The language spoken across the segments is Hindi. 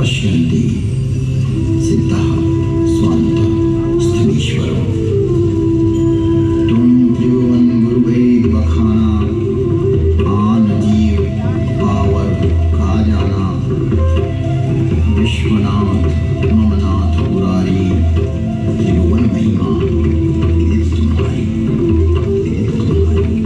पश्यन्ति सिद्धः स्वान्तः स्थलीश्वरो तुम त्रिभुवन गुरुवैद बखाना आन जीव पावर खा जाना विश्वनाथ ममनाथ पुरारी त्रिभुवन महिमा विदित तुम्हारी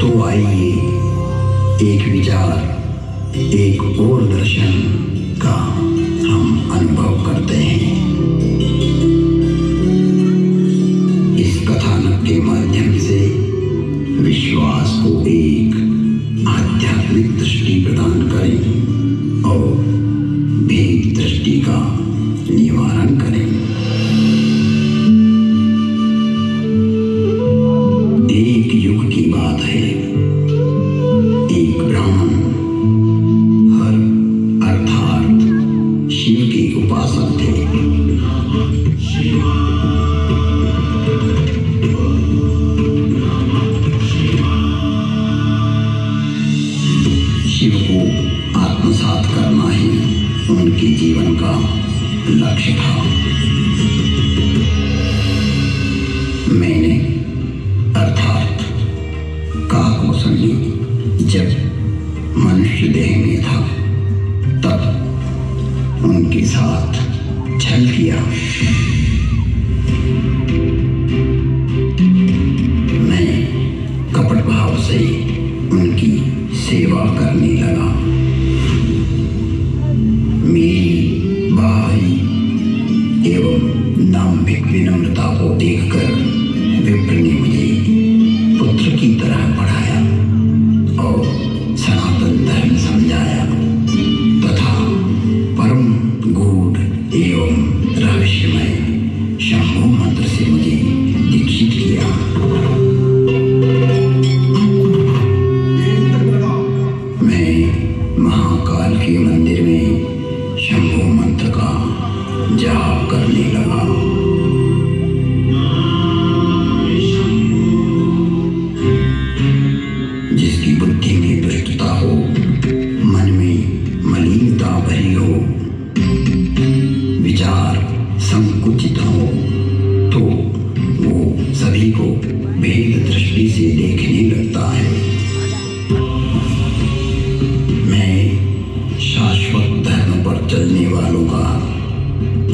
तो आइए एक विचार, एक और दर्शन का हम अनुभव करते हैं। इस कथानक के माध्यम से विश्वास को एक आध्यात्मिक दृष्टि प्रदान करें और भेद दृष्टि का निवारण करें। एक युग की बात है, एक ब्राह्मण हर अर्थात शिव के उपासक थे। शिव को आत्मसात करना ही उनके जीवन का लक्ष्य था। मैंने अर्थात काकभूषणी जब मनुष्य देह में था तब उनके साथ छल किया। मैं कपट भाव से उनकी सेवा करने लगा। मेरी बाहरी एवं नाम्भिक विनम्रता को देखकर विप्र ने मुझे पुत्र की तरह पढ़ाया और सनातन धर्म समझाया तथा परम गूढ़ एवं रहस्यमय शंभु मंत्र से मुझे दीक्षित किया। मैं महाकाल के मंदिर में शंभु मंत्र का जाप करने लगा। जिसकी बुद्धि में दुष्टता हो, मन में मलिनता भरी हो, विचार संकुचित हो, तो वो सभी को भेद दृष्टि से देखने लगता है। मैं शाश्वत धर्म पर चलने वालों का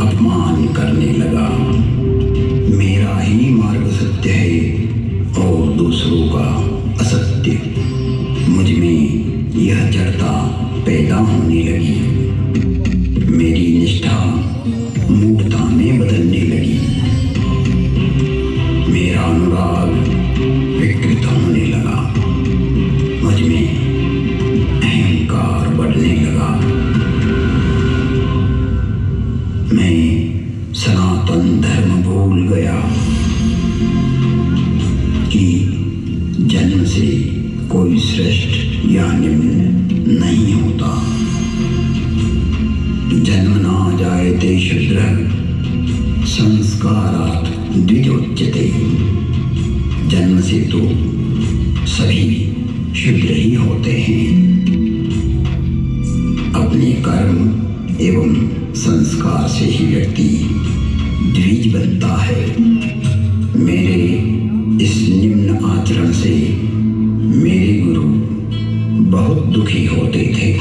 अपमान करने लगा। मेरा ही मार्ग सत्य है और दूसरों का असत्य। मुझ में यह जड़ता पैदा होने लगी। मेरी निष्ठा मूढ़ता में बदलने लगी। मेरा अनुराग विकृत होने लगा। मुझ में अहंकार बढ़ने लगा। मैं सनातन धर्म भूल गया कि जन्म से कोई श्रेष्ठ या निम्न नहीं होता। जन्म ना जाए ते शूद्र संस्कारात् द्विजोच्यते। जन्म से तो सभी शूद्र ही होते हैं। अपने कर्म एवं संस्कार से ही व्यक्ति द्विज बनता है। मेरे इस निम्न आचरण से मेरे गुरु बहुत दुखी होते थे।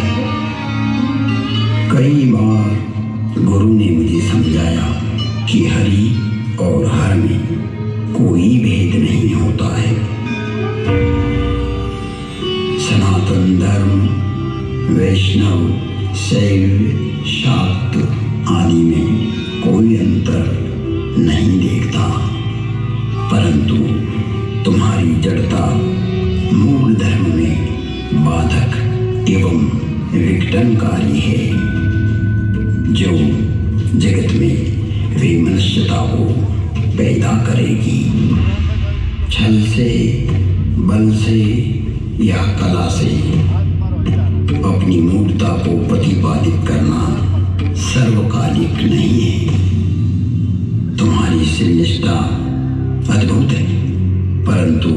कई बार गुरु ने मुझे समझाया कि हरि और हर में कोई भेद नहीं होता है। सनातन धर्म, वैष्णव, शैव, शाक्त आदि में कोई अंतर नहीं देखता, परंतु तुम्हारी जड़ता मूल धर्म में बाधक एवं विघटनकारी है, जो जगत में वैमनस्यता को पैदा करेगी। छल से, बल से या कला से अपनी मूर्खता को प्रतिपादित करना सर्वकालिक नहीं है। तुम्हारी शिवनिष्ठा अद्भुत है, परंतु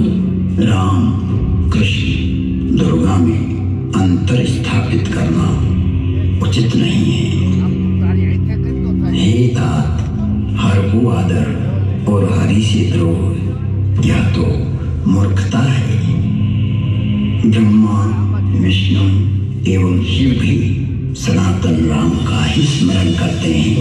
राम, कृष्ण, दुर्गा में अंतर स्थापित करना उचित नहीं है। हे तात, हर को आदर और हरि से द्रोह यह तो मूर्खता है। ब्रह्मा, विष्णु एवं शिव भी सनातन राम का ही स्मरण करते हैं।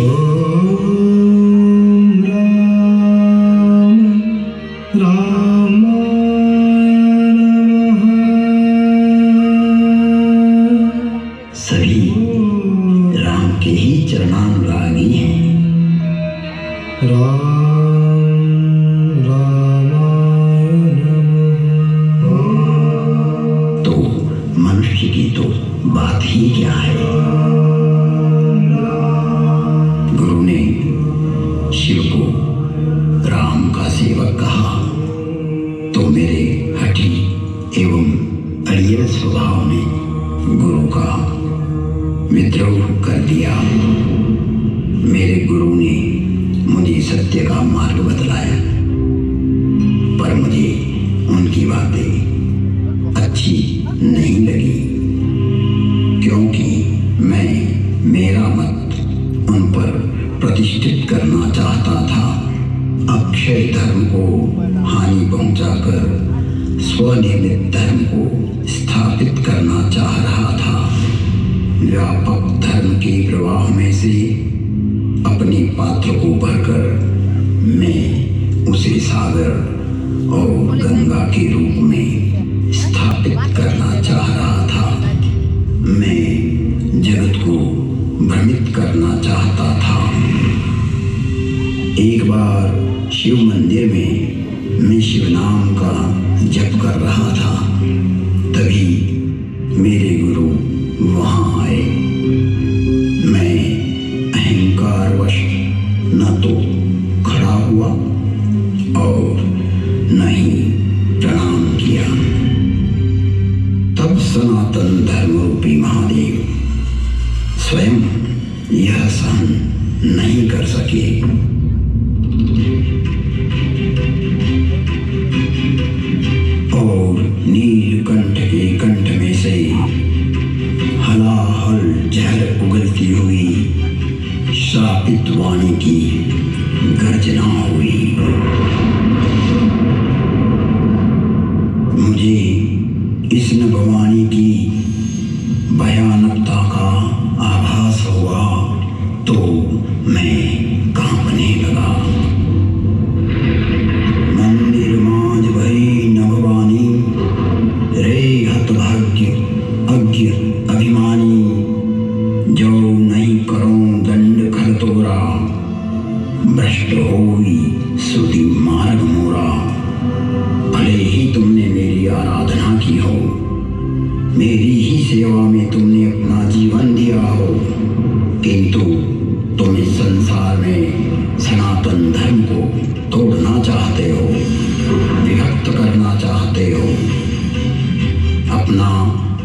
सभी राम के ही चरणानुरागी हैं। तो मनुष्य की तो बात ही क्या है। गुरु ने शिव को राम का सेवक कहा तो मेरे हठी एवं अड़ियल स्वभाव ने गुरु का विद्रोह कर दिया। मेरे गुरु ने मुझे सत्य का मार्ग बतलाया, पर मुझे उनकी बातें अच्छी नहीं लगी, क्योंकि मैं मेरा मत उन पर प्रतिष्ठित करना चाहता था। अक्षय धर्म को हानि पहुंचाकर स्वनिर्मित धर्म को स्थापित करना चाह रहा था। व्यापक धर्म के प्रवाह में से अपने पात्र को भरकर मैं उसे सागर और गंगा के रूप में स्थापित करना चाह रहा था। मैं जगत को भ्रमित करना चाहता था। एक बार शिव मंदिर में मैं शिव नाम का जप कर रहा था, तभी मेरे गुरु वहां आए। मैं अहंकारवश न तो खड़ा हुआ और न ही प्रणाम किया। तब सनातन धर्म रूपी महादेव स्वयं यह सहन नहीं कर सके। और नीलकंठ के कंठ में से हलाहल जहर उगलती हुई श्रापित वाणी की गर्जना हुई। मुझे इस नभवाणी की भयानकता का आभास हुआ तो मैं कांपने लगा। मंदिर माज भई नभवानी, रे हतभाग्य अज्ञ अभिमानी, जो नहीं करो दंड खल तोरा, भ्रष्ट होई श्रुति मार्ग मोरा। भले ही तुमने मेरी आराधना की हो, मेरी ही सेवा में तुमने अपना जीवन दिया हो, किंतु तुम इस संसार में सनातन धर्म को तोड़ना चाहते हो, विभक्त करना चाहते हो, अपना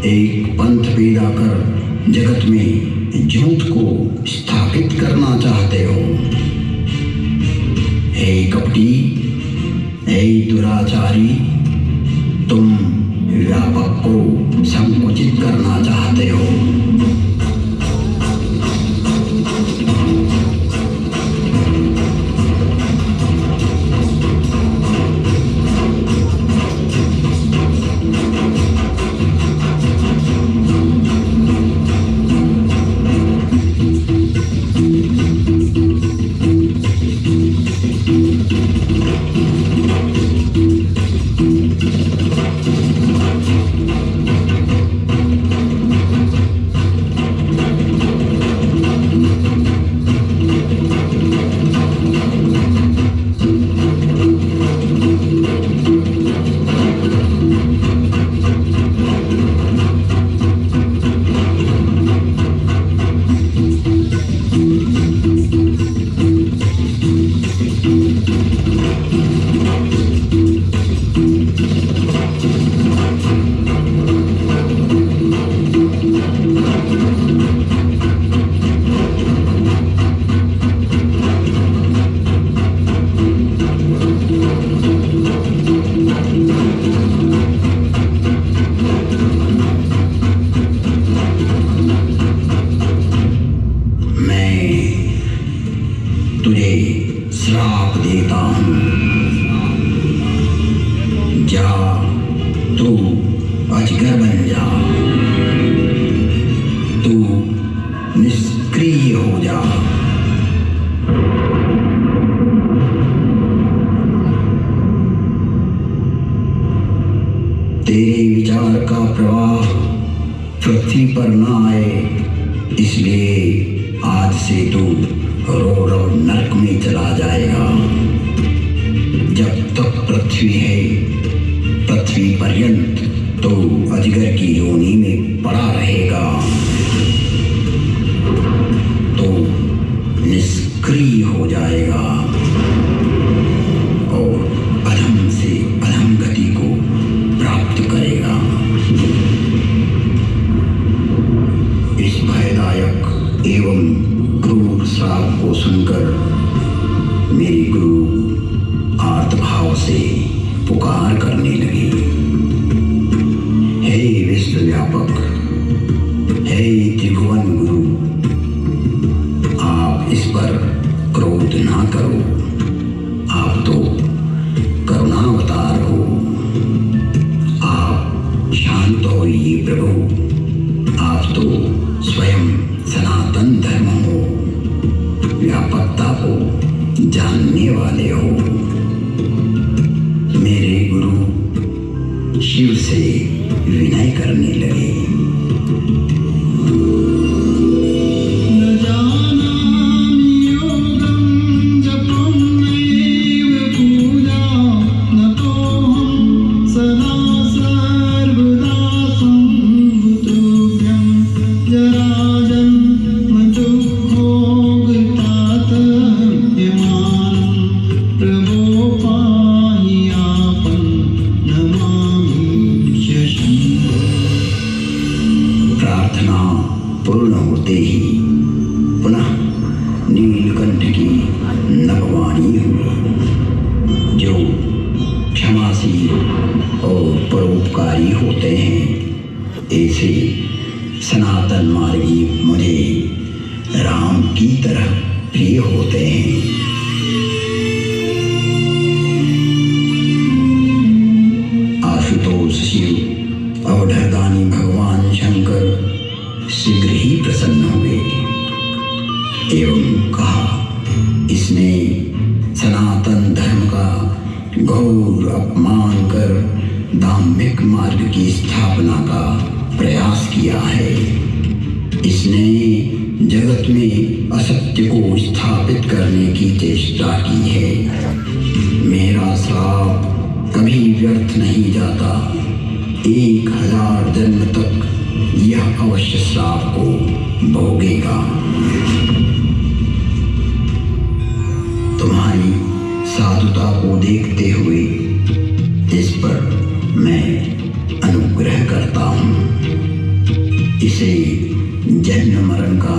एक पंथ पैदा कर जगत में झूठ को स्थापित करना चाहते हो। हे कपटी, हे दुराचारी, तुम व्यापक को संकुचित करना चाहते हो। तुझे श्राप देता हूँ। जा, तू अजगर बन जा, तू निष्क्रिय हो जा। तेरे विचार का प्रवाह पृथ्वी पर न आए, इसलिए आज से तू रो रो नरक में चला जाएगा। जब तक पृथ्वी है, पृथ्वी पर्यंत तो अजगर की योनि में पड़ा रहेगा। तो निष्क्रिय हो जाएगा और अधम से अधम गति को प्राप्त करेगा। इस भयदायक एवं क्रूर श्राप को सुनकर मेरी गुरु आर्तभाव से पुकार करने लगी। हे विश्वव्यापक, हे त्रिभुवन गुरु, आप इस पर क्रोध ना करो। आप तो करुणावतार हो। आप शांत होइए प्रभु। आप तो स्वयं सनातन धर्म हो, व्यापकता को जानने वाले हो। मेरे गुरु शिव से विनय करने लगे। प्रार्थना पूर्ण होते ही पुनः नीलकंठ की नभवाणी हुई। जो क्षमाशील और परोपकारी होते हैं, ऐसे सनातन मार्गी मुझे राम की तरह प्रिय होते हैं। आशुतोष शिव अवधरदानी भगवान शंकर शीघ्र ही प्रसन्न हुए एवं कहा, इसने सनातन धर्म का घोर अपमान कर धार्मिक मार्ग की स्थापना का प्रयास किया है। इसने जगत में असत्य को स्थापित करने की चेष्टा की है। मेरा श्राप कभी व्यर्थ नहीं जाता। 1000 जन्म तक यह अवश्य श्राप को भोगेगा। तुम्हारी साधुता को देखते हुए इस पर मैं अनुग्रह करता हूँ। इसे जन्म मरण का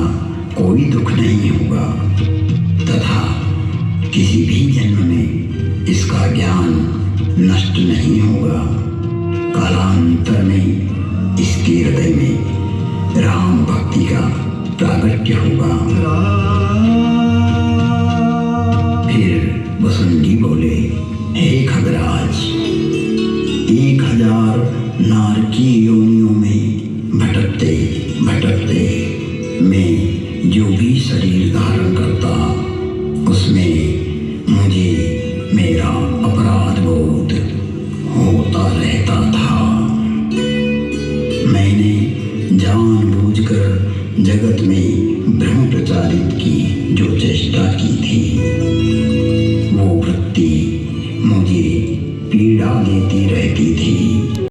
कोई दुख नहीं होगा तथा किसी भी जन्म में ज्ञान नष्ट नहीं होगा। कालांतर में इसके हृदय में राम भक्ति का प्रागट्य होगा। फिर वसुंधी बोले, हे खगराज, 1000 नारकी योनियों में भटकते भटकते मैं जो भी शरीर धारण करता, उसमें मुझे मेरा अपराध बोध होता रहता था। मैंने जानबूझकर जगत में